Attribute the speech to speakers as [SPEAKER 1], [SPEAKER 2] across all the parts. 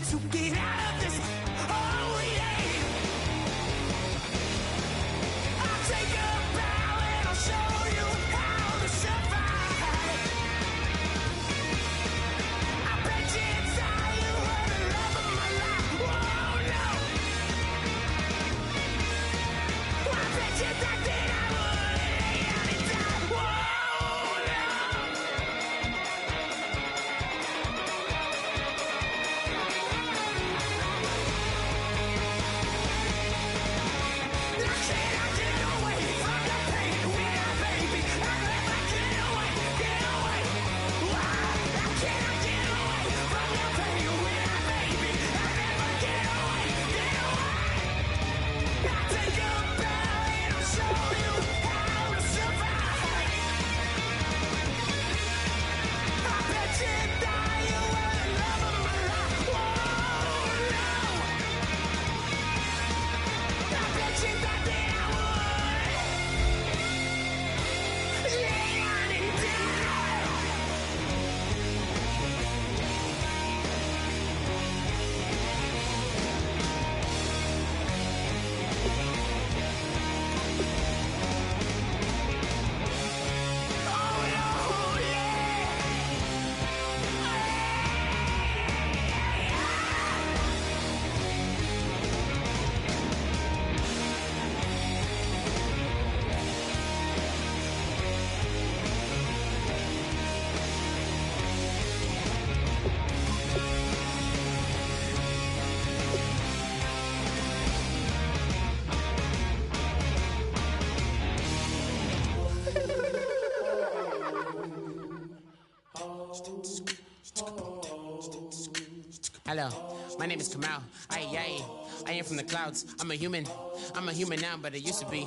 [SPEAKER 1] to get out of this holy day. I'll take a bow and I'll show you how to survive. I bet you inside you were the love of my life. Whoa, no. I bet you thought that I would lay down and die. Whoa, no.
[SPEAKER 2] Hello, my name is Kamal. I am from the clouds. I'm a human now, but I used to be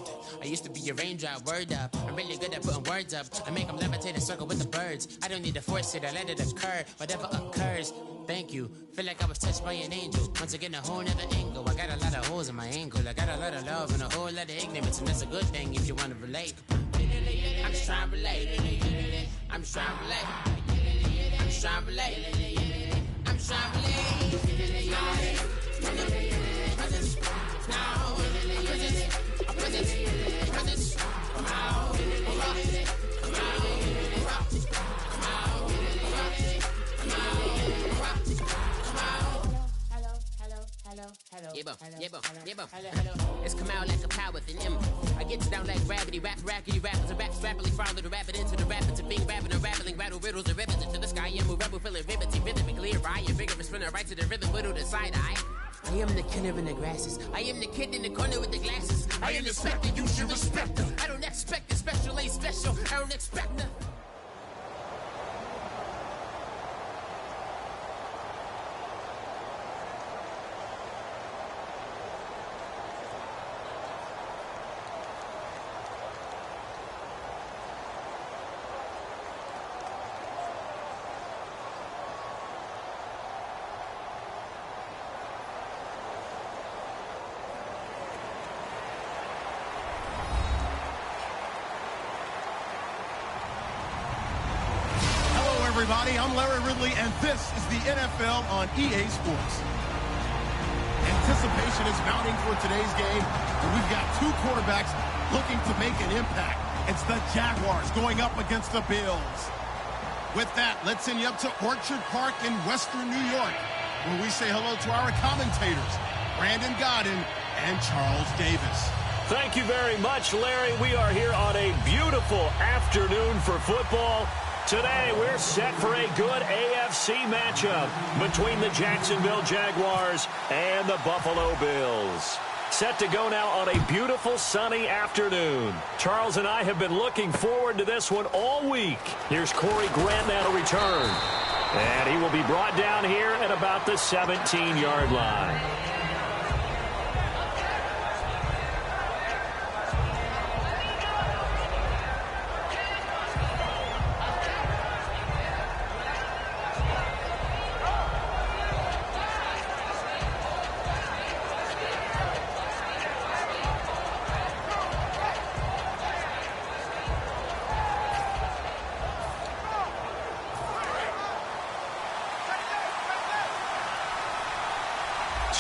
[SPEAKER 2] a raindrop. Word up, I'm really good at putting words up. I make them levitate and circle with the birds. I don't need to force it, I let it occur. Whatever occurs, thank you. Feel like I was touched by an angel. Once again, a whole nother angle. I got a lot of holes in my angle. I got a lot of love and a whole lot of ignorance, and that's a good thing if you want to relate. I'm just trying to relate. I'm just trying to relate. I'm just trying to relate. I'm just trying to relate. Presence, now, presence, come out, come It's come out like a power within him. I get down like gravity, rackety rappers and raps rapidly follow the rapid into the rapids and being rapping and rattling, rattle riddles and ribbons into the sky. I'm a rebel feeling vividly clear. I am vigorous, spinning right to the rhythm, widow to side eye. I am the killer in the grasses. I am the kid in the corner with the glasses. I am the specter, you should respect them. I don't expect a special, ain't special. I don't expect nothing.
[SPEAKER 3] Everybody, I'm Larry Ridley, and this is the NFL on EA Sports. Anticipation is mounting for today's game, and we've got two quarterbacks looking to make an impact. It's the Jaguars going up against the Bills. With that, let's send you up to Orchard Park in Western New York, where we say hello to our commentators, Brandon Godden and Charles Davis.
[SPEAKER 4] Thank you very much, Larry. We are here on a beautiful afternoon for football. Today, we're set for a good AFC matchup between the Jacksonville Jaguars and the Buffalo Bills. Set to go now on a beautiful sunny afternoon. Charles and I have been looking forward to this one all week. Here's Corey Grant now to return. And he will be brought down here at about the 17-yard line.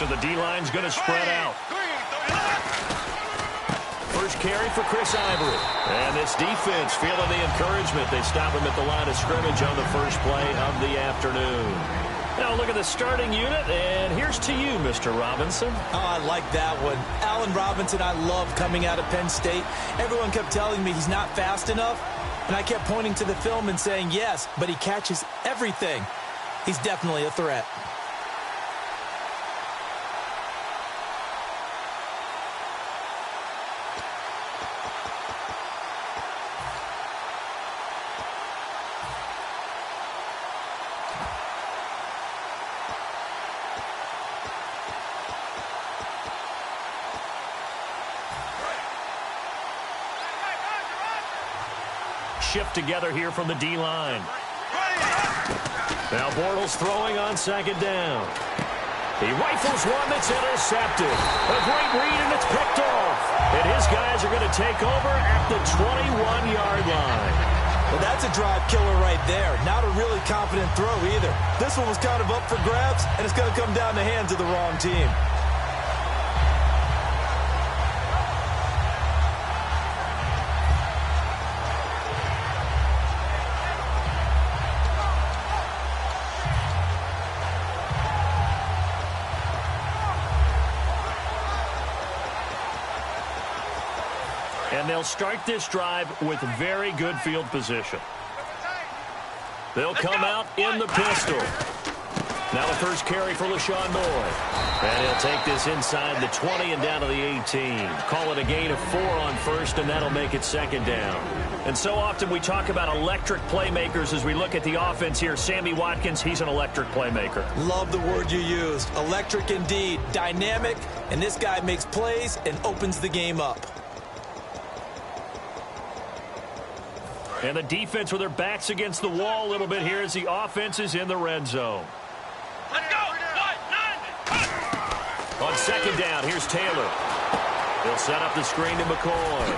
[SPEAKER 4] So the D-line's going to spread out. First carry for Chris Ivory. And this defense feeling the encouragement. They stop him at the line of scrimmage on the first play of the afternoon. Now look at the starting unit, and here's to you, Mr. Robinson.
[SPEAKER 5] Oh, I like that one. Allen Robinson, I love coming out of Penn State. Everyone kept telling me he's not fast enough, and I kept pointing to the film and saying yes, but he catches everything. He's definitely a threat.
[SPEAKER 4] Shift together here from the D-line. Now Bortles throwing on second down. He rifles one that's intercepted. A great read, and it's picked off. And his guys are going to take over at the 21-yard line.
[SPEAKER 5] Well, that's a drive killer right there. Not a really confident throw either. This one was kind of up for grabs, and it's going to come down the hands of the wrong team.
[SPEAKER 4] And they'll start this drive with very good field position. They'll come out in the pistol. Now the first carry for LaShawn Boyd. And he'll take this inside the 20 and down to the 18. Call it a gain of 4 on first, and that'll make it second down. And so often we talk about electric playmakers as we look at the offense here. Sammy Watkins, he's an electric playmaker.
[SPEAKER 5] Love the word you used. Electric indeed. Dynamic, and this guy makes plays and opens the game up.
[SPEAKER 4] And the defense with their backs against the wall a little bit here as the offense is in the red zone.
[SPEAKER 1] Let's go!
[SPEAKER 4] On second down, here's Taylor. He'll set up the screen to McCoy.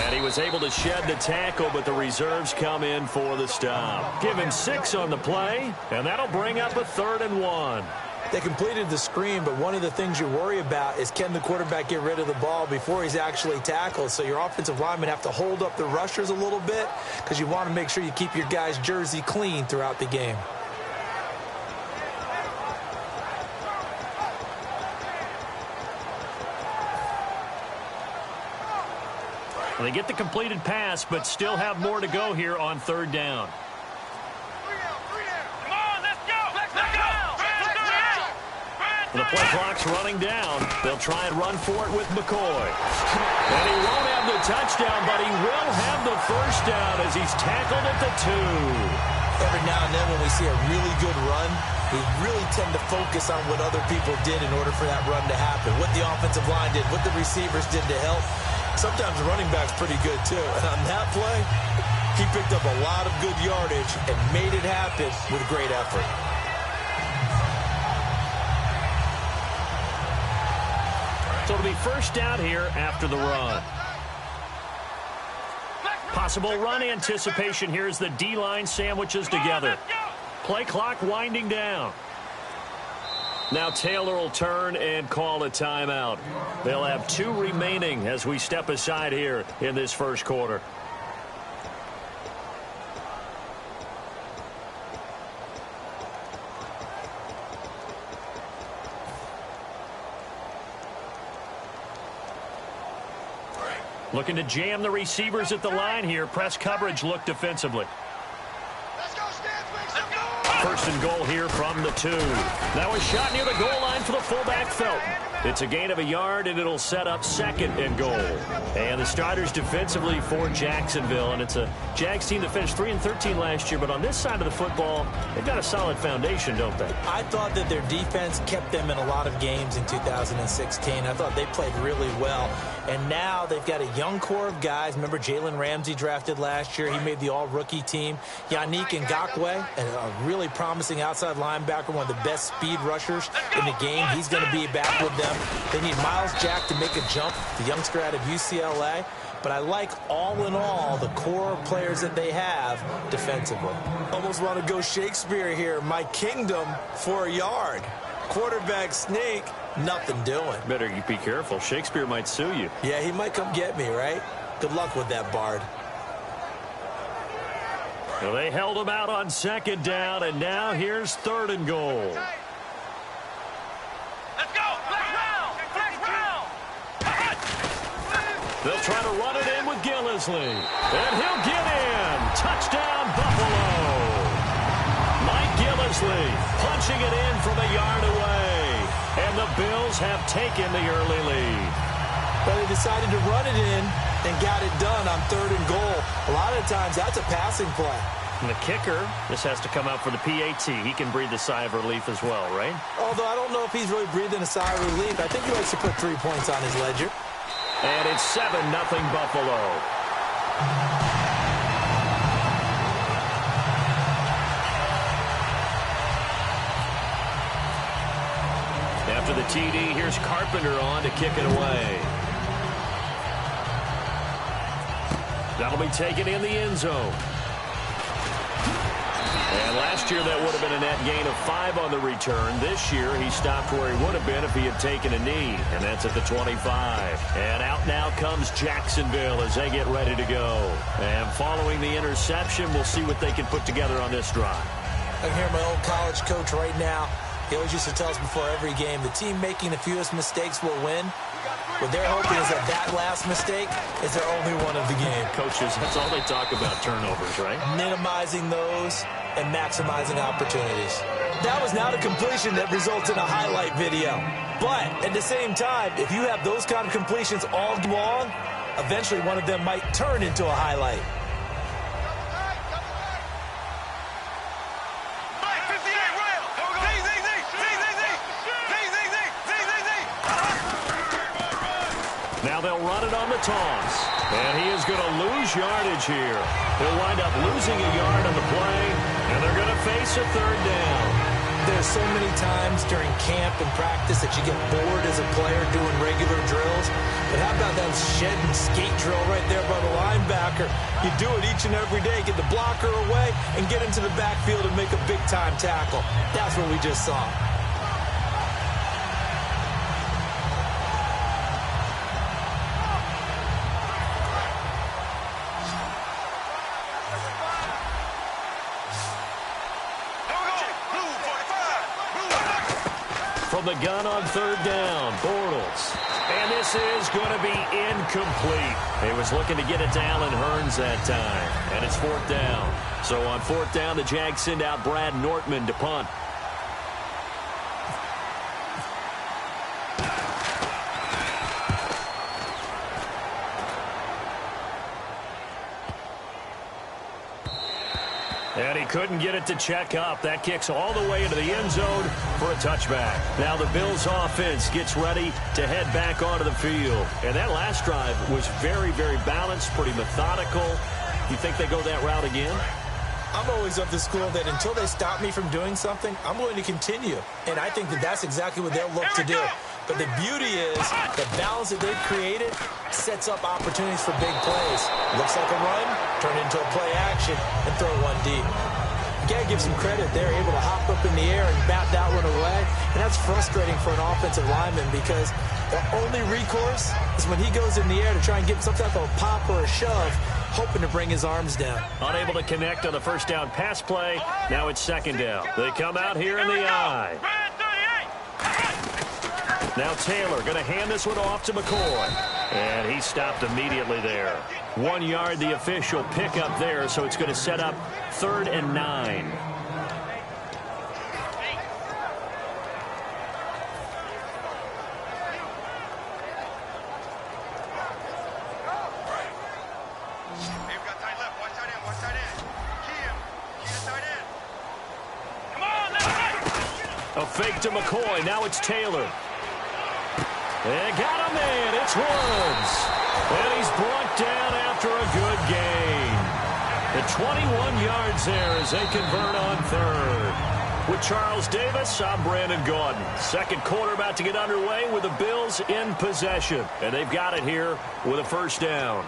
[SPEAKER 4] And he was able to shed the tackle, but the reserves come in for the stop. Give him 6 on the play, and that'll bring up a 3rd and 1.
[SPEAKER 5] They completed the screen, but one of the things you worry about is can the quarterback get rid of the ball before he's actually tackled. So your offensive linemen have to hold up the rushers a little bit because you want to make sure you keep your guys' jersey clean throughout the game.
[SPEAKER 4] They get the completed pass, but still have more to go here on 3rd down. The play clock's running down. They'll try and run for it with McCoy. And he won't have the touchdown, but he will have the first down as he's tackled at the 2.
[SPEAKER 5] Every now and then when we see a really good run, we really tend to focus on what other people did in order for that run to happen. What the offensive line did, what the receivers did to help. Sometimes the running back's pretty good too. And on that play, he picked up a lot of good yardage and made it happen with great effort.
[SPEAKER 4] So it'll be first down here after the run. Possible run anticipation here as the D-line sandwiches together. Play clock winding down. Now Taylor will turn and call a timeout. They'll have 2 remaining as we step aside here in this first quarter. Looking to jam the receivers at the line here. Press coverage look defensively. First and goal here from the 2. Now a shot near the goal line for the fullback, Felton. It's a gain of a yard, and it'll set up 2nd and goal. And the starters defensively for Jacksonville. And it's a Jags team that finished 3-13 last year. But on this side of the football, they've got a solid foundation, don't they?
[SPEAKER 5] I thought that their defense kept them in a lot of games in 2016. I thought they played really well. And now they've got a young core of guys. Remember Jalen Ramsey drafted last year. He made the all-rookie team. Yannick Ngakoue, a really promising outside linebacker, one of the best speed rushers in the game. He's going to be back with them. They need Miles Jack to make a jump, the youngster out of UCLA. But I like, all in all, the core players that they have defensively. Almost want to go Shakespeare here. My kingdom for a yard. Quarterback sneak, nothing doing.
[SPEAKER 4] Better be careful. Shakespeare might sue you.
[SPEAKER 5] Yeah, he might come get me, right? Good luck with that, Bard.
[SPEAKER 4] Well, they held him out on second down, and now here's 3rd and goal.
[SPEAKER 1] Let's go! Flex round!
[SPEAKER 4] They'll try to run it in with Gillisley. And he'll get in. Touchdown, Buffalo. Mike Gillisley punching it in from a yard away. And the Bills have taken the early lead.
[SPEAKER 5] But they decided to run it in and got it done on 3rd and goal. A lot of times, that's a passing play.
[SPEAKER 4] And the kicker, this has to come out for the PAT. He can breathe a sigh of relief as well, right?
[SPEAKER 5] Although I don't know if he's really breathing a sigh of relief. I think he likes to put 3 points on his ledger.
[SPEAKER 4] And it's 7-0 Buffalo. After the TD, here's Carpenter on to kick it away. That'll be taken in the end zone. And last year, that would have been a net gain of 5 on the return. This year, he stopped where he would have been if he had taken a knee, and that's at the 25. And out now comes Jacksonville as they get ready to go. And following the interception, we'll see what they can put together on this drive.
[SPEAKER 5] I can hear my old college coach right now. He always used to tell us before every game, the team making the fewest mistakes will win. What they're hoping is that last mistake is their only one of the game.
[SPEAKER 4] Coaches, that's all they talk about, turnovers, right?
[SPEAKER 5] Minimizing those and maximizing opportunities. That was not a completion that results in a highlight video. But at the same time, if you have those kind of completions all long, eventually one of them might turn into a highlight.
[SPEAKER 4] Now they'll run it on the toss. And he is going to lose yardage here. He'll wind up losing a yard on the play, and they're going to face a 3rd down.
[SPEAKER 5] There's so many times during camp and practice that you get bored as a player doing regular drills. But how about that shed and skate drill right there by the linebacker? You do it each and every day, get the blocker away, and get into the backfield and make a big-time tackle. That's what we just saw.
[SPEAKER 4] From the gun on 3rd down, Bortles. And this is going to be incomplete. He was looking to get it to Allen Hurns that time. And it's 4th down. So on 4th down, the Jags send out Brad Nortman to punt. And he couldn't get it to check up. That kicks all the way into the end zone for a touchback. Now the Bills offense gets ready to head back onto the field. And that last drive was very, very balanced, pretty methodical. You think they go that route again?
[SPEAKER 5] I'm always of the school that until they stop me from doing something, I'm going to continue. And I think that that's exactly what they'll look to do. But the beauty is the balance that they've created sets up opportunities for big plays. Looks like a run, turn into a play action, and throw one deep. You got to give some credit. They're able to hop up in the air and bat that one away. And that's frustrating for an offensive lineman because the only recourse is when he goes in the air to try and get some type of a pop or a shove, hoping to bring his arms down.
[SPEAKER 4] Unable to connect on the 1st down pass play. Now it's 2nd down. They come out here in the eye. Now Taylor going to hand this one off to McCoy. And he stopped immediately there. 1 yard, the official pickup there, so it's going to set up 3rd and 9. A fake to McCoy. Now it's Taylor. They got him in. It's Woods. And he's brought down after a good gain. The 21 yards there as they convert on 3rd. With Charles Davis, I'm Brandon Gaudin. 2nd quarter about to get underway with the Bills in possession. And they've got it here with a 1st down.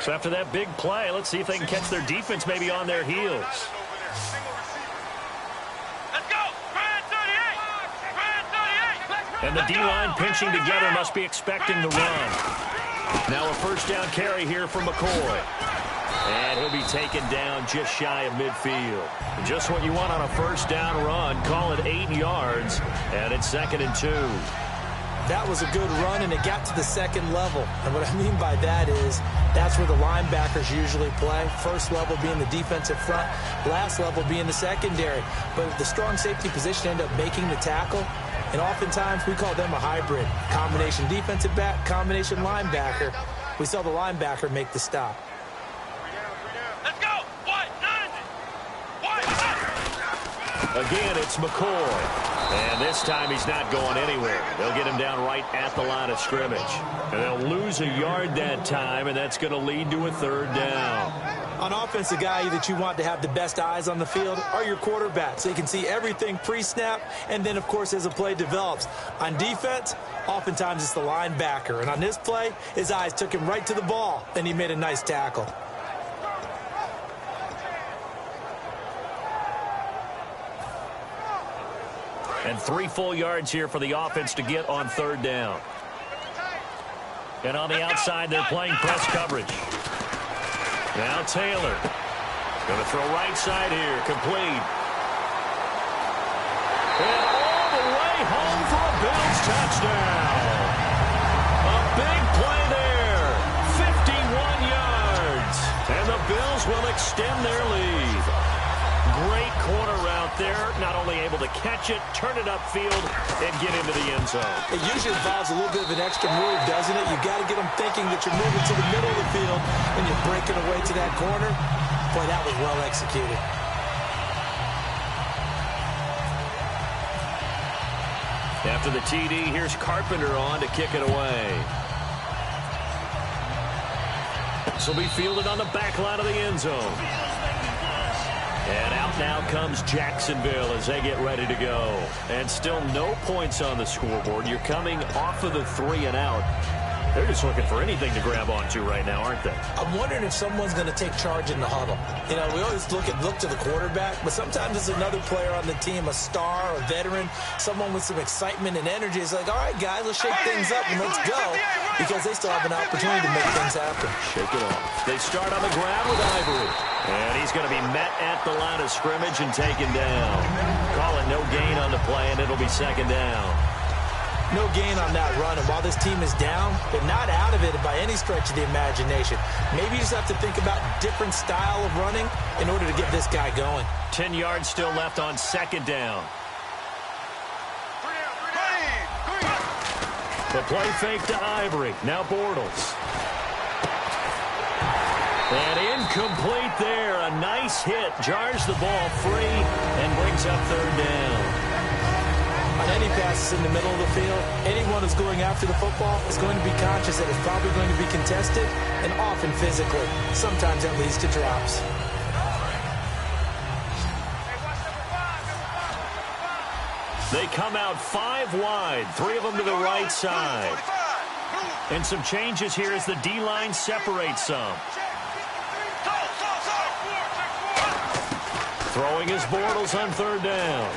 [SPEAKER 4] So after that big play, let's see if they can catch their defense maybe on their heels.
[SPEAKER 1] Let's go! Grand 38!
[SPEAKER 4] And the D-line pinching together must be expecting the run. Now a first down carry here from McCoy. And he'll be taken down just shy of midfield. Just what you want on a first down run. Call it 8 yards, and it's 2nd and 2.
[SPEAKER 5] That was a good run, and it got to the second level. And what I mean by that is that's where the linebackers usually play. First level being the defensive front, last level being the secondary. But the strong safety position ended up making the tackle, and oftentimes we call them a hybrid. Combination defensive back, combination linebacker. We saw the linebacker make the stop.
[SPEAKER 1] Let's go! What?
[SPEAKER 4] Again, it's McCoy. And this time he's not going anywhere. They'll get him down right at the line of scrimmage. And they'll lose a yard that time, and that's going to lead to a 3rd down.
[SPEAKER 5] On offense, the guy that you want to have the best eyes on the field are your quarterbacks, so you can see everything pre-snap, and then, of course, as the play develops. On defense, oftentimes it's the linebacker. And on this play, his eyes took him right to the ball, and he made a nice tackle.
[SPEAKER 4] And 3 full yards here for the offense to get on 3rd down. And on the outside, they're playing press coverage. Now Taylor. Going to throw right side here. Complete. And all the way home for a Bills touchdown. A big play there. 51 yards. And the Bills will extend their lead. Great corner route there. Not only able to catch it, turn it upfield, and get into the end zone.
[SPEAKER 5] It usually involves a little bit of an extra move, doesn't it? You've got to get them thinking that you're moving to the middle of the field and you're breaking away to that corner. Boy, that was well executed.
[SPEAKER 4] After the TD, here's Carpenter on to kick it away. This will be fielded on the back line of the end zone. And out now comes Jacksonville as they get ready to go. And still no points on the scoreboard. You're coming off of the 3 and out. They're just looking for anything to grab onto right now, aren't they?
[SPEAKER 5] I'm wondering if someone's going to take charge in the huddle. You know, we always look to the quarterback, but sometimes it's another player on the team, a star, a veteran, someone with some excitement and energy. It's like, all right, guys, let's shake things up and let's go, because they still have an opportunity to make things happen.
[SPEAKER 4] Shake it off. They start on the ground with Ivory. And he's going to be met at the line of scrimmage and taken down. Call it no gain on the play, and it'll be 2nd down.
[SPEAKER 5] No gain on that run, and while this team is down, they're not out of it by any stretch of the imagination. Maybe you just have to think about different style of running in order to get this guy going.
[SPEAKER 4] 10 yards still left on 2nd down. The play fake to Ivory. Now Bortles. And incomplete there. A nice hit. Jars the ball free and brings up 3rd down.
[SPEAKER 5] On any passes in the middle of the field, anyone who's going after the football is going to be conscious that it's probably going to be contested and often physically. Sometimes that leads to drops.
[SPEAKER 4] They come out 5 wide, 3 of them to the right side. And some changes here as the D-line separates some. Throwing his Bortles on 3rd down.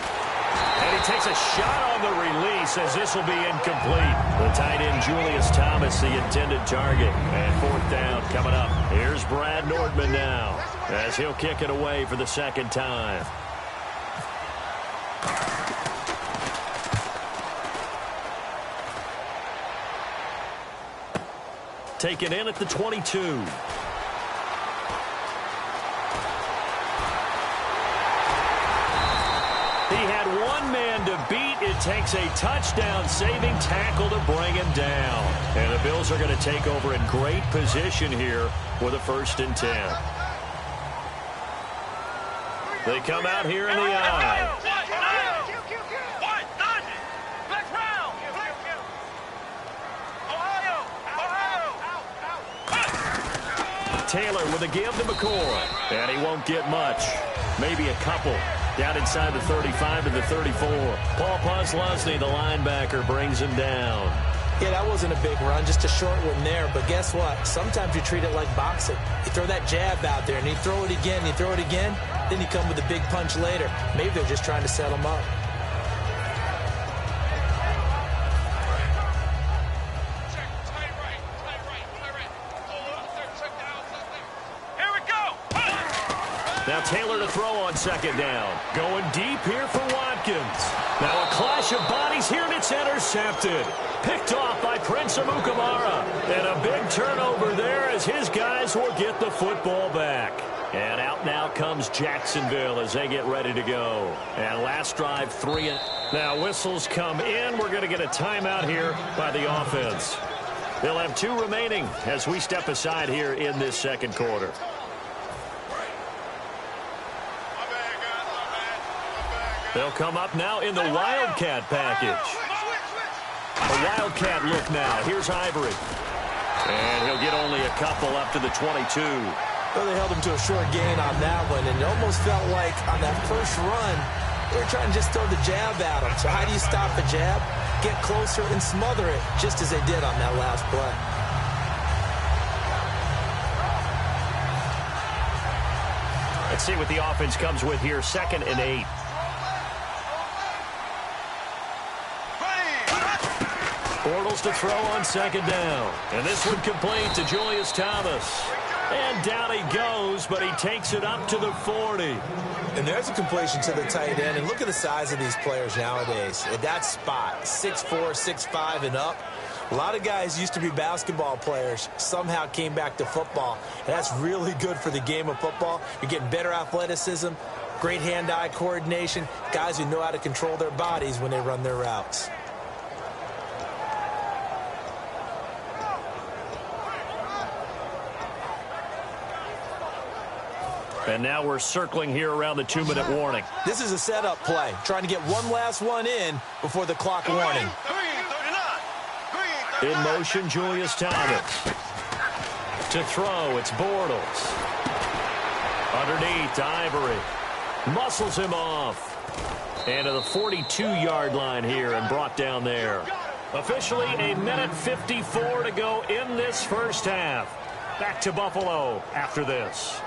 [SPEAKER 4] And he takes a shot on the release as this will be incomplete. The tight end Julius Thomas, the intended target. And 4th down coming up. Here's Brad Nordman now as he'll kick it away for the 2nd time. Taken in at the 22. He had one man to beat. It takes a touchdown-saving tackle to bring him down. And the Bills are going to take over in great position here with a 1st and 10. They come out here in the eye. Taylor with a give to McCoy. And he won't get much. Maybe a couple. Down inside the 35 to the 34. Paul Posluszny, the linebacker, brings him down.
[SPEAKER 5] Yeah, that wasn't a big run, just a short one there. But guess what? Sometimes you treat it like boxing. You throw that jab out there, and you throw it again, you throw it again, then you come with a big punch later. Maybe they're just trying to set him up.
[SPEAKER 4] Now Taylor to throw on second down. Going deep here for Watkins. Now a clash of bodies here, and it's intercepted. Picked off by Prince Amukamara. And a big turnover there as his guys will get the football back. And out now comes Jacksonville as they get ready to go. And last drive, 3. Now whistles come in. We're going to get a timeout here by the offense. They'll have 2 remaining as we step aside here in this second quarter. They'll come up now in the Wildcat package. A Wildcat look now. Here's Ivory. And he'll get only a couple up to the 22.
[SPEAKER 5] Well, they held him to a short gain on that one, and it almost felt like on that first run, they were trying to just throw the jab at him. So how do you stop the jab? Get closer and smother it, just as they did on that last play.
[SPEAKER 4] Let's see what the offense comes with here. 2nd and 8. Bortles to throw on second down. And this one complete to Julius Thomas. And down he goes, but he takes it up to the 40.
[SPEAKER 5] And there's a completion to the tight end. And look at the size of these players nowadays. At that spot, 6'4", 6'5", and up. A lot of guys used to be basketball players, somehow came back to football. And that's really good for the game of football. You're getting better athleticism, great hand-eye coordination, guys who know how to control their bodies when they run their routes.
[SPEAKER 4] And now we're circling here around the 2-minute warning.
[SPEAKER 5] This is a setup play, trying to get one last one in before the clock warning.
[SPEAKER 4] In motion, Julius Thomas. To throw, it's Bortles. Underneath, Ivory. Muscles him off. And to the 42-yard line here and brought down there. Officially, 1:54 to go in this first half. Back to Buffalo after this.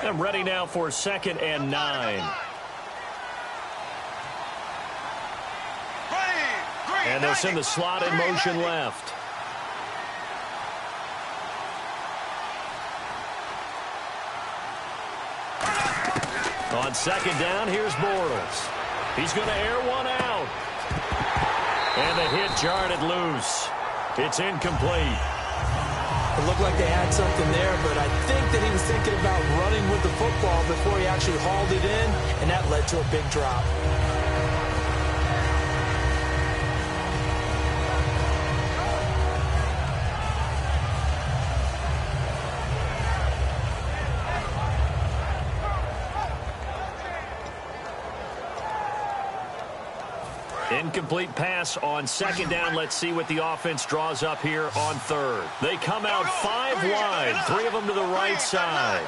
[SPEAKER 4] I'm ready now for 2nd and 9. And they'll send the slot in motion left. On second down, here's Bortles. He's going to air one out. And the hit jarred it loose. It's incomplete.
[SPEAKER 5] It looked like they had something there, but I think that he was thinking about running with the football before he actually hauled it in, and that led to a big drop.
[SPEAKER 4] Incomplete pass on second down. Let's see what the offense draws up here on 3rd. They come out 5 wide, 3 of them to the right side.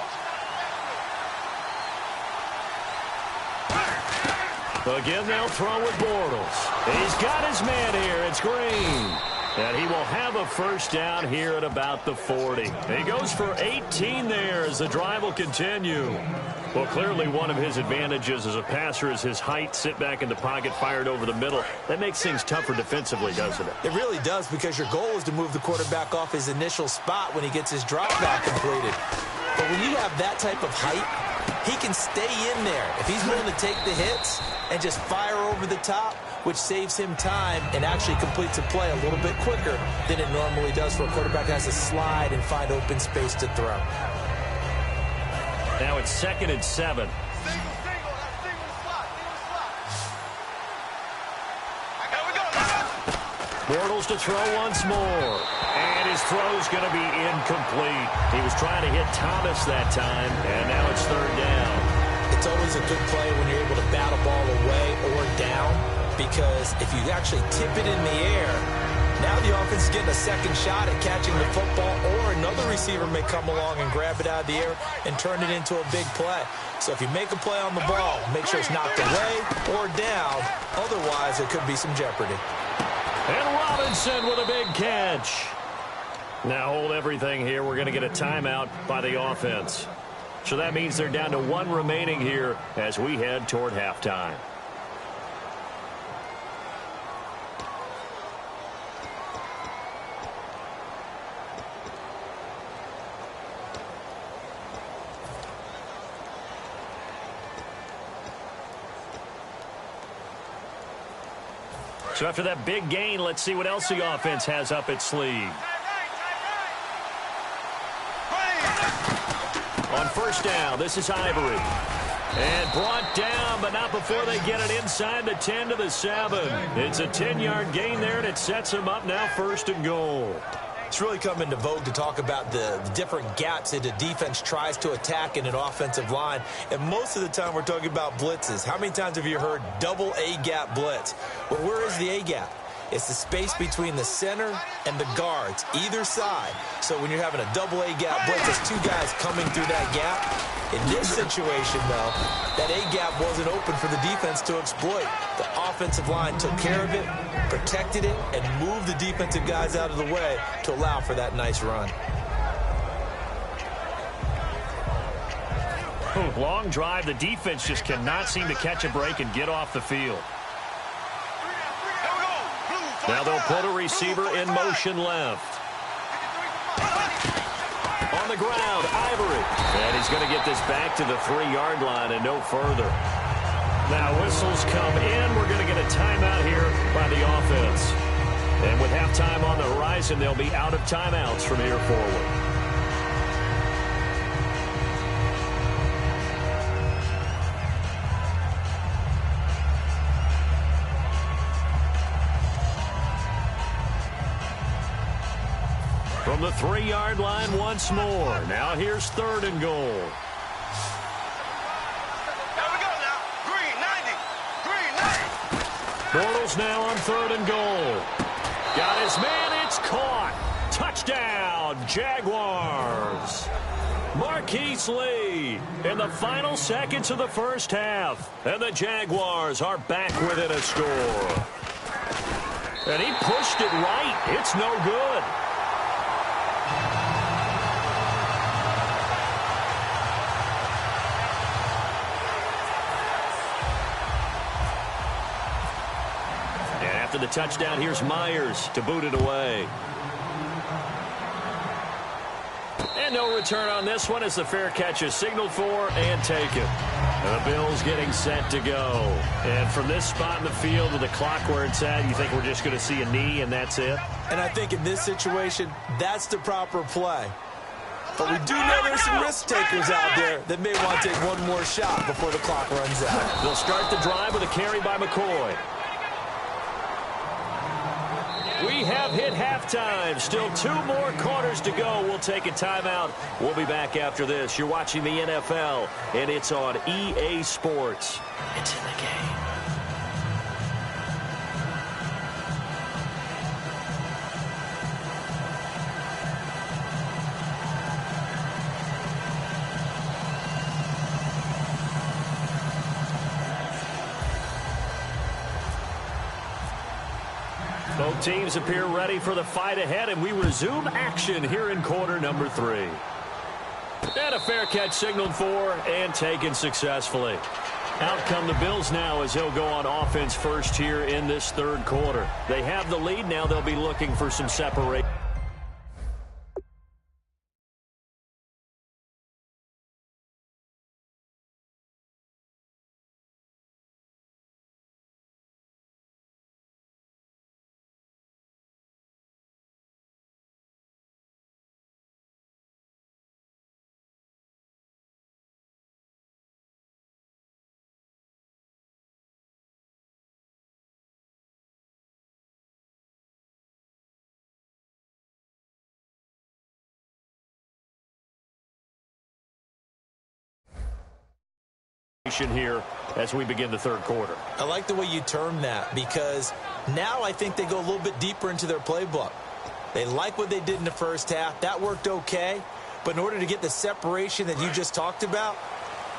[SPEAKER 4] Again, they'll throw with Bortles. He's got his man here. It's Green. And he will have a first down here at about the 40. He goes for 18 there as the drive will continue. Well, clearly one of his advantages as a passer is his height. Sit back in the pocket, fired over the middle. That makes things tougher defensively, doesn't it?
[SPEAKER 5] It really does, because your goal is to move the quarterback off his initial spot when he gets his drop back completed. But when you have that type of height, he can stay in there. If he's willing to take the hits and just fire over the top, which saves him time and actually completes a play a little bit quicker than it normally does for a quarterback that has to slide and find open space to throw.
[SPEAKER 4] Now it's 2nd and 7. Bortles to throw once more. And his throw's going to be incomplete. He was trying to hit Thomas that time, and now it's 3rd down.
[SPEAKER 5] It's always a good play when you're able to bat a ball away or down because if you actually tip it in the air, now the offense is getting a second shot at catching the football, or another receiver may come along and grab it out of the air and turn it into a big play. So if you make a play on the ball, make sure it's knocked away or down. Otherwise, there could be some jeopardy.
[SPEAKER 4] And Robinson with a big catch. Now hold everything here. We're going to get a timeout by the offense. So that means they're down to one remaining here as we head toward halftime. So after that big gain, let's see what else the offense has up its sleeve. On first down, this is Ivory. And brought down, but not before they get it inside the 10 to the 7. It's a 10-yard gain there, and it sets them up now 1st and goal.
[SPEAKER 5] It's really come into vogue to talk about the different gaps that the defense tries to attack in an offensive line. And most of the time we're talking about blitzes. How many times have you heard double A-gap blitz? Well, where is the A-gap? It's the space between the center and the guards, either side. So when you're having a double A-gap blitz, there's two guys coming through that gap. In this situation, though, that A-gap wasn't open for the defense to exploit. The offensive line took care of it, protected it, and moved the defensive guys out of the way to allow for that nice run.
[SPEAKER 4] Long drive. The defense just cannot seem to catch a break and get off the field. Now they'll put a receiver in motion left. On the ground, Ivory. And he's going to get this back to the 3-yard line and no further. Now whistles come in. We're going to get a timeout here by the offense. And with halftime on the horizon, they'll be out of timeouts from here forward. From the 3-yard line once more. Now here's 3rd and goal.
[SPEAKER 1] Here we go now. Green 90. Green 90.
[SPEAKER 4] Bortles now on 3rd and goal. Got his man. It's caught. Touchdown, Jaguars. Marquise Lee in the final seconds of the first half. And the Jaguars are back within a score. And he pushed it right. It's no good. After the touchdown, here's Myers to boot it away. And no return on this one as the fair catch is signaled for and taken. And the Bills getting set to go. And from this spot in the field with the clock where it's at, you think we're just going to see a knee and that's it?
[SPEAKER 5] And I think in this situation, that's the proper play. But we do know there's some risk takers out there that may want to take one more shot before the clock runs out.
[SPEAKER 4] They'll start the drive with a carry by McCoy. We have hit halftime. Still 2 more quarters to go. We'll take a timeout. We'll be back after this. You're watching the NFL, and it's on EA Sports. It's in the game. Both teams appear ready for the fight ahead, and we resume action here in quarter number 3. And a fair catch signaled for and taken successfully. Out come the Bills now as they'll go on offense first here in this 3rd quarter. They have the lead. Now they'll be looking for some separation. Here as we begin the third quarter.
[SPEAKER 5] I like the way you termed that, because now I think they go a little bit deeper into their playbook. They like what they did in the first half. That worked okay. But in order to get the separation that you just talked about,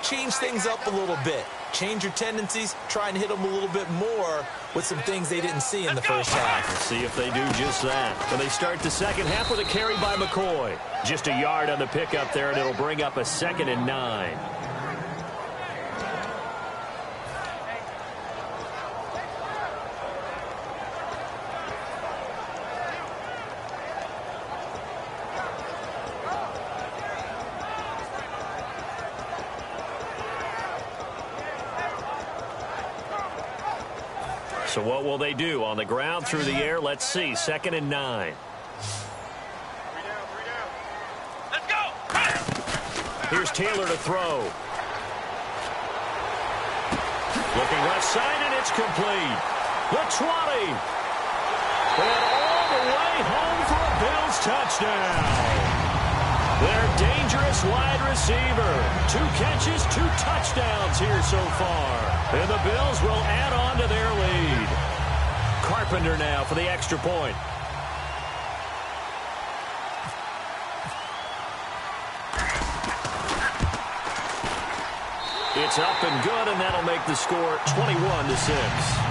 [SPEAKER 5] change things up a little bit. Change your tendencies. Try and hit them a little bit more with some things they didn't see in the first half.
[SPEAKER 4] Let's see if they do just that. When they start the second half with a carry by McCoy. Just a yard on the pickup there, and it'll bring up a 2nd and 9. So what will they do? On the ground, through the air, let's see. 2nd and 9.
[SPEAKER 1] Let's go!
[SPEAKER 4] Here's Taylor to throw. Looking left side, and it's complete. The 20. And all the way home for a Bills touchdown. Their dangerous wide receiver. 2 catches, 2 touchdowns here so far. And the Bills will add on to their lead. Carpenter now for the extra point. It's up and good, and that'll make the score 21-6.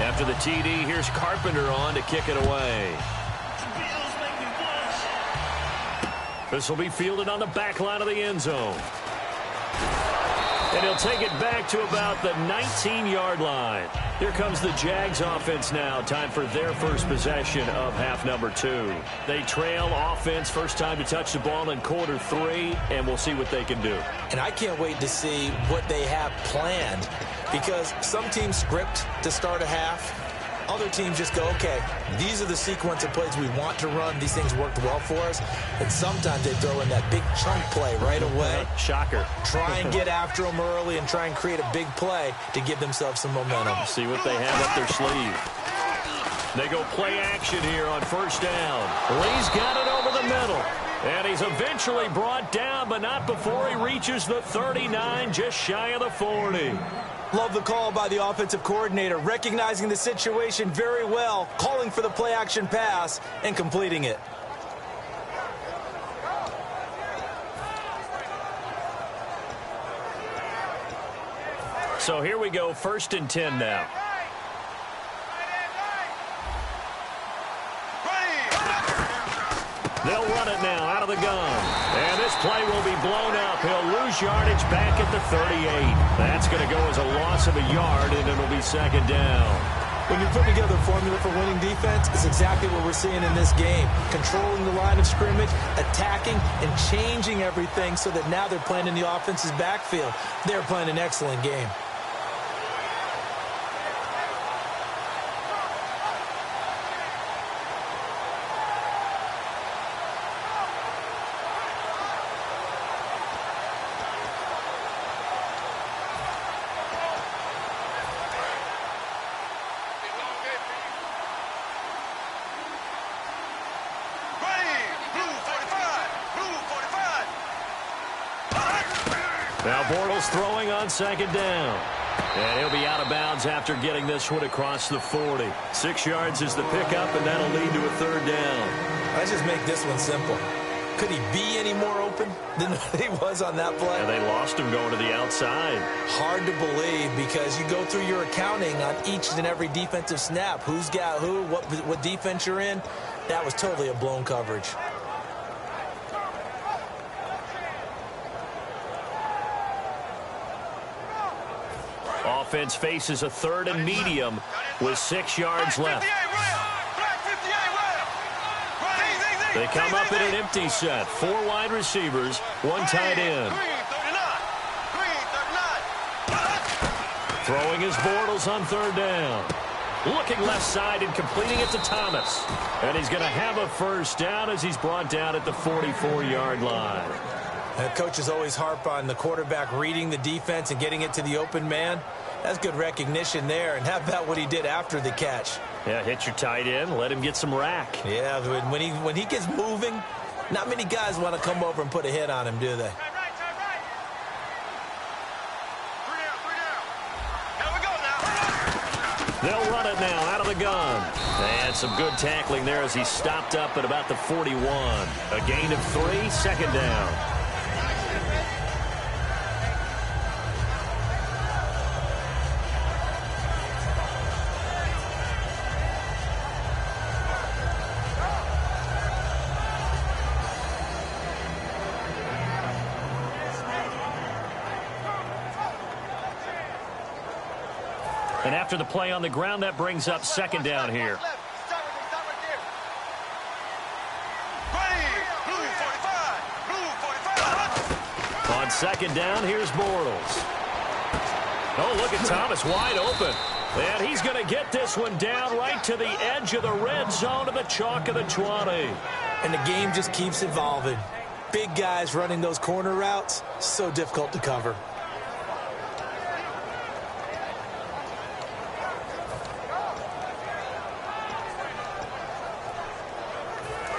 [SPEAKER 4] After the TD, here's Carpenter on to kick it away. This will be fielded on the back line of the end zone. And he'll take it back to about the 19-yard line. Here comes the Jags offense now. Time for their first possession of half number 2. They trail offense, first time to touch the ball in quarter 3, and we'll see what they can do.
[SPEAKER 5] And I can't wait to see what they have planned, because some teams script to start a half. Other teams just go, okay, these are the sequence of plays we want to run. These things worked well for us. And sometimes they throw in that big chunk play right away.
[SPEAKER 4] Shocker.
[SPEAKER 5] Try and get after them early and try and create a big play to give themselves some momentum.
[SPEAKER 4] See what they have up their sleeve. They go play action here on first down. Lee's got it over the middle. And he's eventually brought down, but not before he reaches the 39, just shy of the 40.
[SPEAKER 5] Love the call by the offensive coordinator, recognizing the situation very well, calling for the play-action pass, and completing it.
[SPEAKER 4] So here we go, 1st and 10 now. They'll run it now out of the gun. And this play will be blown up. He'll lose yardage back at the 38. That's going to go as a loss of a yard, and it'll be 2nd down.
[SPEAKER 5] When you put together a formula for winning defense, it's exactly what we're seeing in this game. Controlling the line of scrimmage, attacking, and changing everything so that now they're playing in the offense's backfield. They're playing an excellent game.
[SPEAKER 4] Now Bortles throwing on 2nd down. And he'll be out of bounds after getting this one across the 40. 6 yards is the pickup, and that'll lead to a 3rd down.
[SPEAKER 5] Let's just make this one simple. Could he be any more open than he was on that play?
[SPEAKER 4] And they lost him going to the outside.
[SPEAKER 5] Hard to believe, because you go through your accounting on each and every defensive snap. Who's got who, what defense you're in. That was totally a blown coverage.
[SPEAKER 4] Offense faces a 3rd and medium with 6 yards left. They come up in an empty set. 4 wide receivers, 1 tight end. Throwing his Bortles on 3rd down. Looking left side and completing it to Thomas. And he's going to have a 1st down as he's brought down at the 44-yard line.
[SPEAKER 5] Coaches always harp on the quarterback reading the defense and getting it to the open man. That's good recognition there. And how about what he did after the catch?
[SPEAKER 4] Yeah, hit your tight end, let him get some rack.
[SPEAKER 5] Yeah, when he gets moving, not many guys want to come over and put a hit on him, do they?
[SPEAKER 4] They'll run it now out of the gun. And some good tackling there as he stopped up at about the 41. A gain of 3, second down. And after the play on the ground, that brings up second down here. On second down, here's Bortles. Oh, look at Thomas wide open. And he's going to get this one down right to the edge of the red zone to the chalk of the 20.
[SPEAKER 5] And the game just keeps evolving. Big guys running those corner routes, so difficult to cover.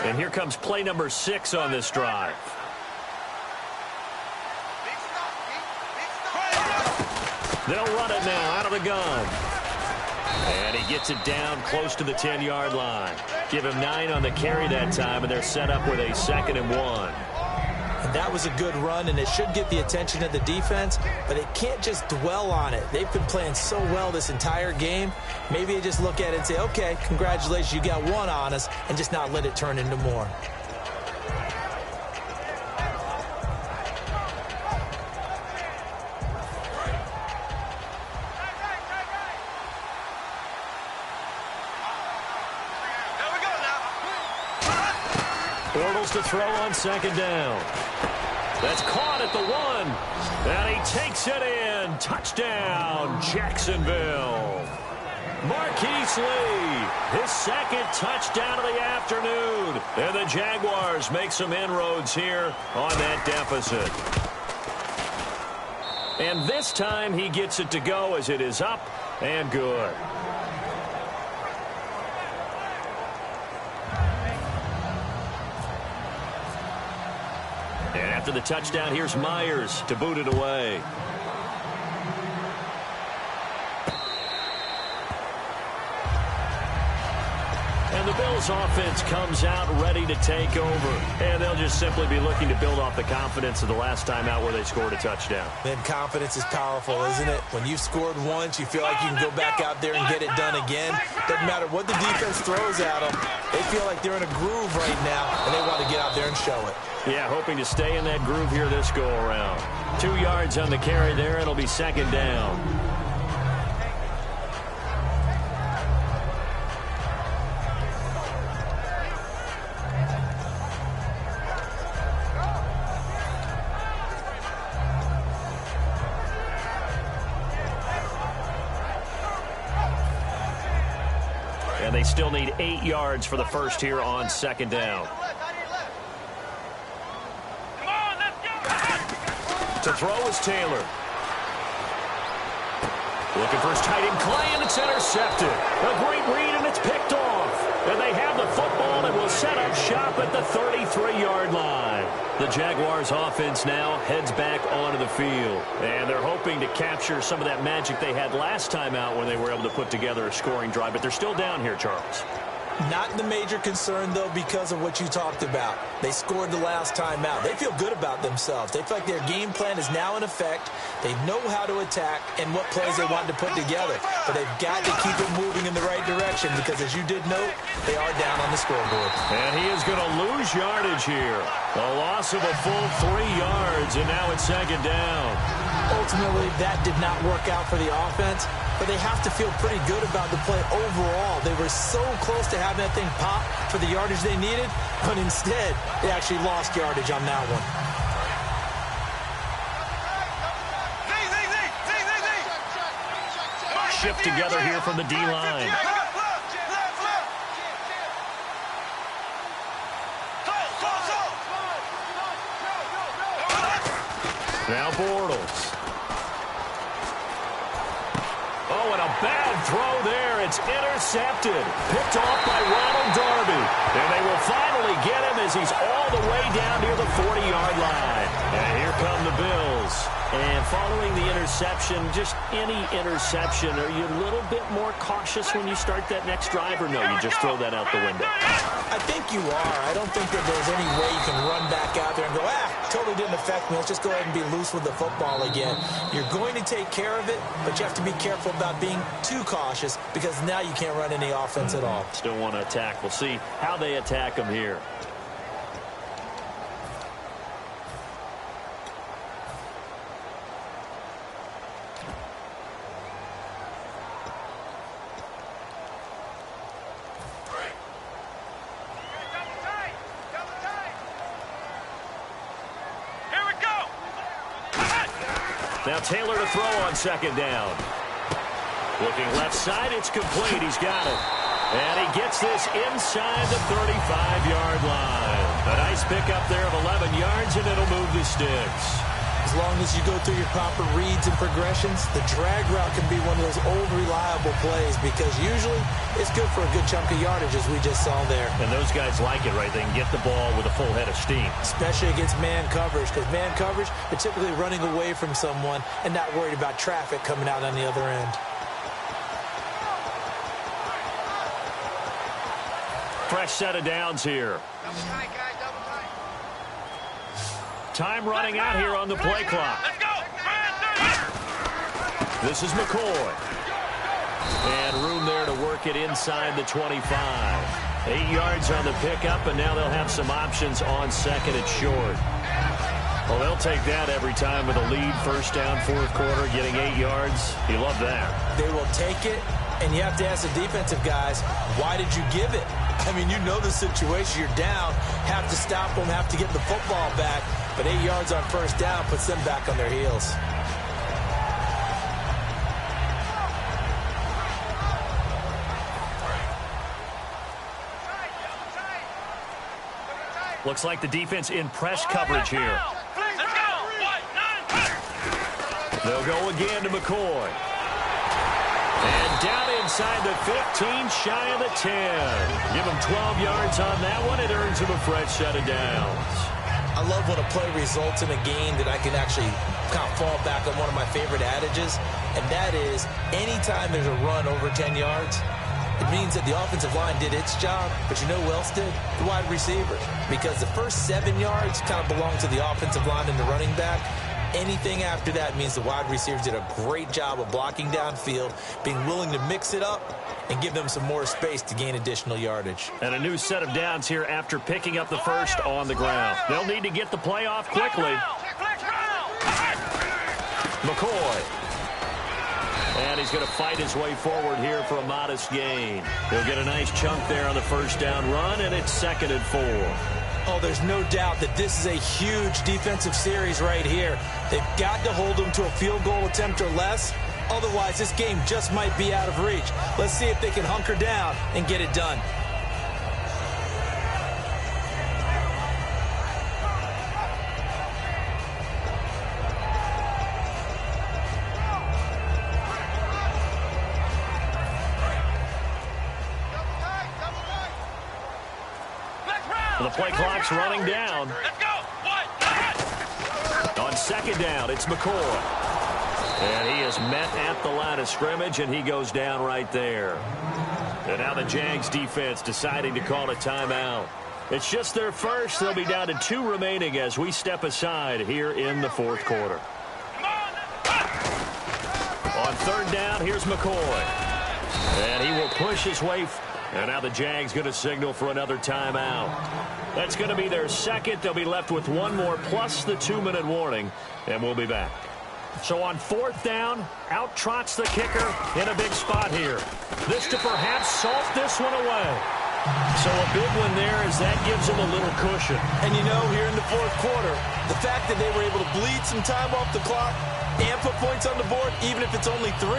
[SPEAKER 4] And here comes play number 6 on this drive. They'll run it now out of the gun. And he gets it down close to the 10-yard line. Give him 9 on the carry that time, and they're set up with a 2nd and 1.
[SPEAKER 5] And that was a good run, and it should get the attention of the defense, but they can't just dwell on it. They've been playing so well this entire game. Maybe they just look at it and say, okay, congratulations, you got 1 on us, and just not let it turn into more.
[SPEAKER 4] Bortles to throw on second down. That's caught at the 1. And he takes it in. Touchdown, Jacksonville. Marquise Lee, his 2nd touchdown of the afternoon. And the Jaguars make some inroads here on that deficit. And this time he gets it to go as it is up and good. And after the touchdown, here's Myers to boot it away. And the Bills offense comes out ready to take over. And they'll just simply be looking to build off the confidence of the last time out where they scored a touchdown.
[SPEAKER 5] Man, confidence is powerful, isn't it? When you've scored once, you feel like you can go back out there and get it done again. Doesn't matter what the defense throws at them. They feel like they're in a groove right now, and they want to get out there and show it.
[SPEAKER 4] Yeah, hoping to stay in that groove here this go-around. 2 yards on the carry there. It'll be second down. And they still need 8 yards for the first here on second down. To throw is Taylor. Looking for his tight end, Clay, and it's intercepted. A great read, and it's picked off. And they have the football and will set up shop at the 33-yard line. The Jaguars offense now heads back onto the field. And they're hoping to capture some of that magic they had last time out when they were able to put together a scoring drive. But they're still down here, Charles.
[SPEAKER 5] Not the major concern, though, because of what you talked about. They scored the last time out. They feel good about themselves. They feel like their game plan is now in effect. They know how to attack and what plays they want to put together. But they've got to keep it moving in the right direction because, as you did note, they are down on the scoreboard.
[SPEAKER 4] And he is going to lose yardage here. A loss of a full 3 yards, and now it's second down.
[SPEAKER 5] Ultimately, that did not work out for the offense, but they have to feel pretty good about the play overall. They were so close to having that thing pop for the yardage they needed, but instead, they actually lost yardage on that one.
[SPEAKER 4] Shift together here from the D-line. Now Bortles. and a bad throw there. It's intercepted. Picked off by Ronald Darby. And they will finally get him as he's all the way down near the 40-yard line. And here come the Bills. And following the interception, just any interception, are you a little bit more cautious when you start that next drive, or no, you just throw that out the window?
[SPEAKER 5] I think you are. I don't think that there's any way you can run back out there and go, totally didn't affect me. Let's just go ahead and be loose with the football again. You're going to take care of it, but you have to be careful about being too cautious because now you can't run any offense at all.
[SPEAKER 4] Still want to attack. We'll see how they attack them here. Now Taylor to throw on second down. Looking left side, it's complete. He's got it. And he gets this inside the 35-yard line. A nice pickup there of 11 yards, and it'll move the sticks.
[SPEAKER 5] As long as you go through your proper reads and progressions, the drag route can be one of those old reliable plays because usually it's good for a good chunk of yardage, as we just saw there.
[SPEAKER 4] And those guys like it, right? They can get the ball with a full head of steam.
[SPEAKER 5] Especially against man coverage, because man coverage, they're typically running away from someone and not worried about traffic coming out on the other end.
[SPEAKER 4] Fresh set of downs here. Time running out here on the play clock.
[SPEAKER 1] Let's go!
[SPEAKER 4] This is McCoy. And room there to work it inside the 25. 8 yards on the pickup, and now they'll have some options on second and short. Well, they'll take that every time with a lead. First down, fourth quarter, getting 8 yards. You love that.
[SPEAKER 5] They will take it, and you have to ask the defensive guys, why did you give it? I mean, you know the situation. You're down, have to stop them, have to get the football back. But 8 yards on first down puts them back on their heels.
[SPEAKER 4] Looks like the defense in press coverage here. They'll go again to McCoy. And down inside the 15, shy of the 10. Give him 12 yards on that one. It earns him a fresh set of downs.
[SPEAKER 5] I love when a play results in a game that I can actually kind of fall back on one of my favorite adages, and that is anytime there's a run over 10 yards, it means that the offensive line did its job, but you know who else did? The wide receivers. Because the first 7 yards kind of belong to the offensive line and the running back. Anything after that means the wide receivers did a great job of blocking downfield, being willing to mix it up, and give them some more space to gain additional yardage.
[SPEAKER 4] And a new set of downs here after picking up the first on the ground. They'll need to get the play off quickly. McCoy. And he's going to fight his way forward here for a modest gain. He'll get a nice chunk there on the first down run, and it's 2nd and 4.
[SPEAKER 5] Oh, there's no doubt that this is a huge defensive series right here. They've got to hold them to a field goal attempt or less. Otherwise, this game just might be out of reach. Let's see if they can hunker down and get it done.
[SPEAKER 4] The play clock's running down.
[SPEAKER 1] Let's go!
[SPEAKER 4] On second down, it's McCoy. And he is met at the line of scrimmage, and he goes down right there. And now the Jags defense deciding to call a timeout. It's just their first. They'll be down to 2 remaining as we step aside here in the fourth quarter. On third down, here's McCoy. And he will push his way. And now the Jags going to signal for another timeout. That's going to be their second. They'll be left with 1 more plus the 2-minute warning, and we'll be back. So on fourth down, out trots the kicker in a big spot here. This to perhaps salt this one away. So a big one there as that gives them a little cushion.
[SPEAKER 5] And you know, here in the fourth quarter, the fact that they were able to bleed some time off the clock and put points on the board, even if it's only 3,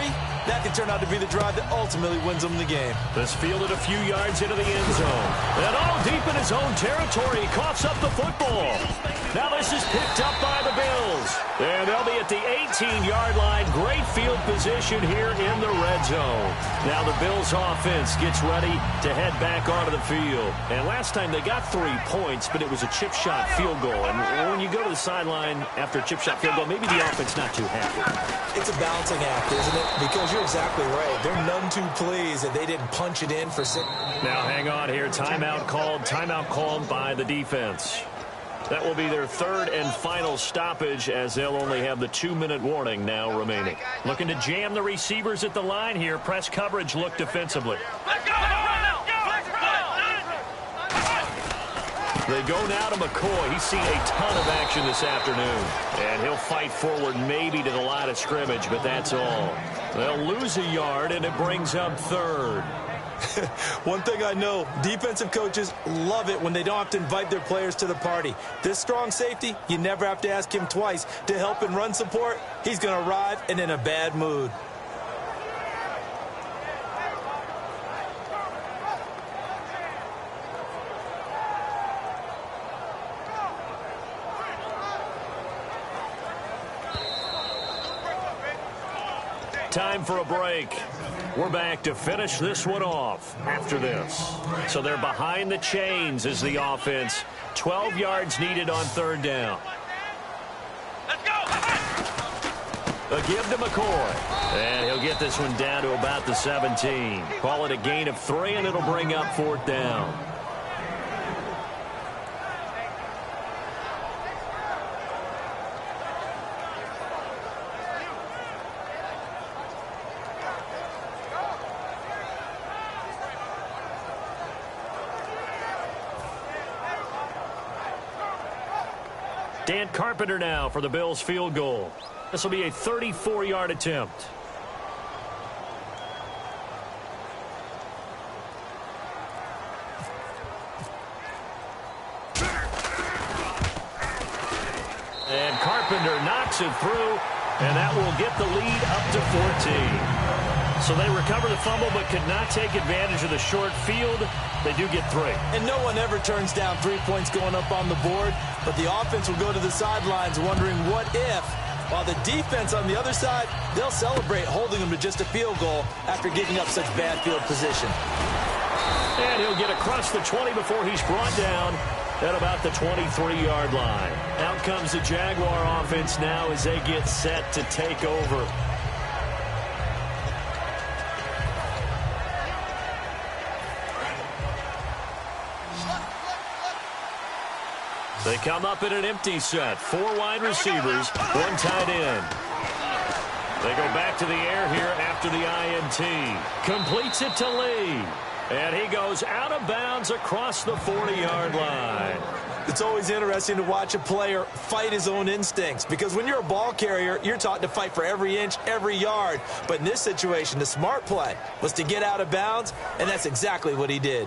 [SPEAKER 5] that could turn out to be the drive that ultimately wins them the game.
[SPEAKER 4] This fielded a few yards into the end zone. And all deep in his own territory, he coughs up the football. Now this is picked up by the Bills. And they'll be at the 18-yard line. Great field position here in the red zone. Now the Bills offense gets ready to head back onto the field. And last time they got 3 points, but it was a chip shot field goal. And when you go to the sideline after a chip shot field goal, maybe the offense not too happy.
[SPEAKER 5] It's a balancing act, isn't it? Because you're exactly right. They're none too pleased that they didn't punch it in for 6.
[SPEAKER 4] Now hang on here. Timeout called by the defense. That will be their third and final stoppage, as they'll only have the 2-minute warning now remaining. Looking to jam the receivers at the line here. Press coverage look defensively. They go now to McCoy. He's seen a ton of action this afternoon. And he'll fight forward maybe to the line of scrimmage, but that's all. They'll lose a yard, and it brings up third.
[SPEAKER 5] One thing I know, defensive coaches love it when they don't have to invite their players to the party. This strong safety, you never have to ask him twice to help in run support. He's going to arrive and in a bad mood.
[SPEAKER 4] Time for a break. We're back to finish this one off after this. So they're behind the chains as the offense. 12 yards needed on third down.
[SPEAKER 1] Let's go!
[SPEAKER 4] A give to McCoy. And he'll get this one down to about the 17. Call it a gain of 3, and it'll bring up fourth down. Dan Carpenter now for the Bills field goal. This will be a 34-yard attempt. And Carpenter knocks it through, and that will get the lead up to 14. So they recover the fumble but could not take advantage of the short field. They do get 3.
[SPEAKER 5] And no one ever turns down 3 points going up on the board, but the offense will go to the sidelines wondering what if, while the defense on the other side, they'll celebrate holding them to just a field goal after giving up such bad field position.
[SPEAKER 4] And he'll get across the 20 before he's brought down at about the 23-yard line. Out comes the Jaguar offense now as they get set to take over. They come up in an empty set. 4 wide receivers, 1 tight end. They go back to the air here after the INT. Completes it to Lee. And he goes out of bounds across the 40-yard line.
[SPEAKER 5] It's always interesting to watch a player fight his own instincts, because when you're a ball carrier, you're taught to fight for every inch, every yard. But in this situation, the smart play was to get out of bounds, and that's exactly what he did.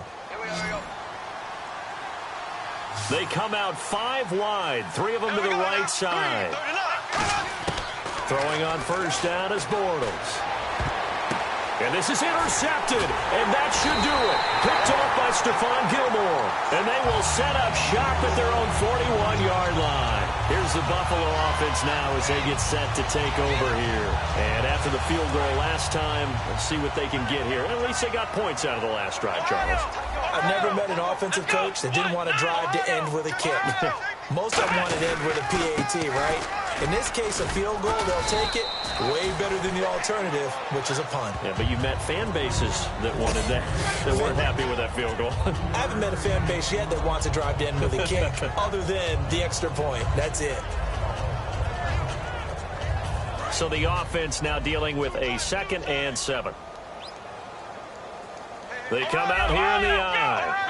[SPEAKER 4] They come out 5 wide, 3 of them to the right side. Throwing on first down is Bortles. And this is intercepted, and that should do it. Picked off by Stephon Gilmore. And they will set up shop at their own 41-yard line. Here's the Buffalo offense now as they get set to take over here. And after the field goal last time, let's see what they can get here. At least they got points out of the last drive, Charles.
[SPEAKER 5] I've never met an offensive coach that didn't want to drive to end with a kick. Most of them want to end with a PAT, right? In this case, a field goal, they'll take it. Way better than the alternative, which is a punt.
[SPEAKER 4] Yeah, but you've met fan bases that wanted that, that weren't happy with that field goal.
[SPEAKER 5] I haven't met a fan base yet that wants to drive to end with a kick other than the extra point. That's it.
[SPEAKER 4] So the offense now dealing with a 2nd and 7. They come out here in the eye.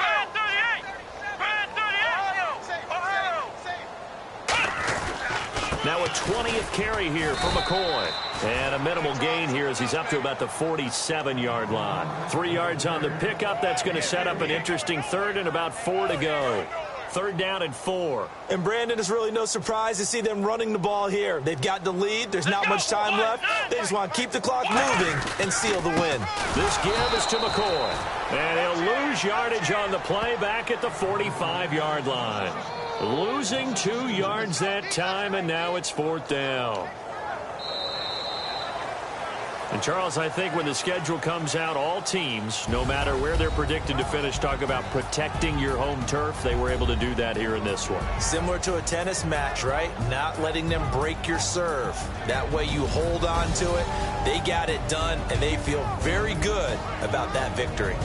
[SPEAKER 4] Now a 20th carry here for McCoy. And a minimal gain here as he's up to about the 47-yard line. 3 yards on the pickup. That's going to set up an interesting third and about 4 to go. 3rd down and 4.
[SPEAKER 5] And, Brandon, it's really no surprise to see them running the ball here. They've got the lead. There's not much time left. They just want to keep the clock moving and seal the win.
[SPEAKER 4] This give is to McCoy. And he'll lose yardage on the play back at the 45-yard line. Losing 2 yards that time, and now it's 4th down. And, Charles, I think when the schedule comes out, all teams, no matter where they're predicted to finish, talk about protecting your home turf. They were able to do that here in this one.
[SPEAKER 5] Similar to a tennis match, right? Not letting them break your serve. That way you hold on to it. They got it done, and they feel very good about that victory.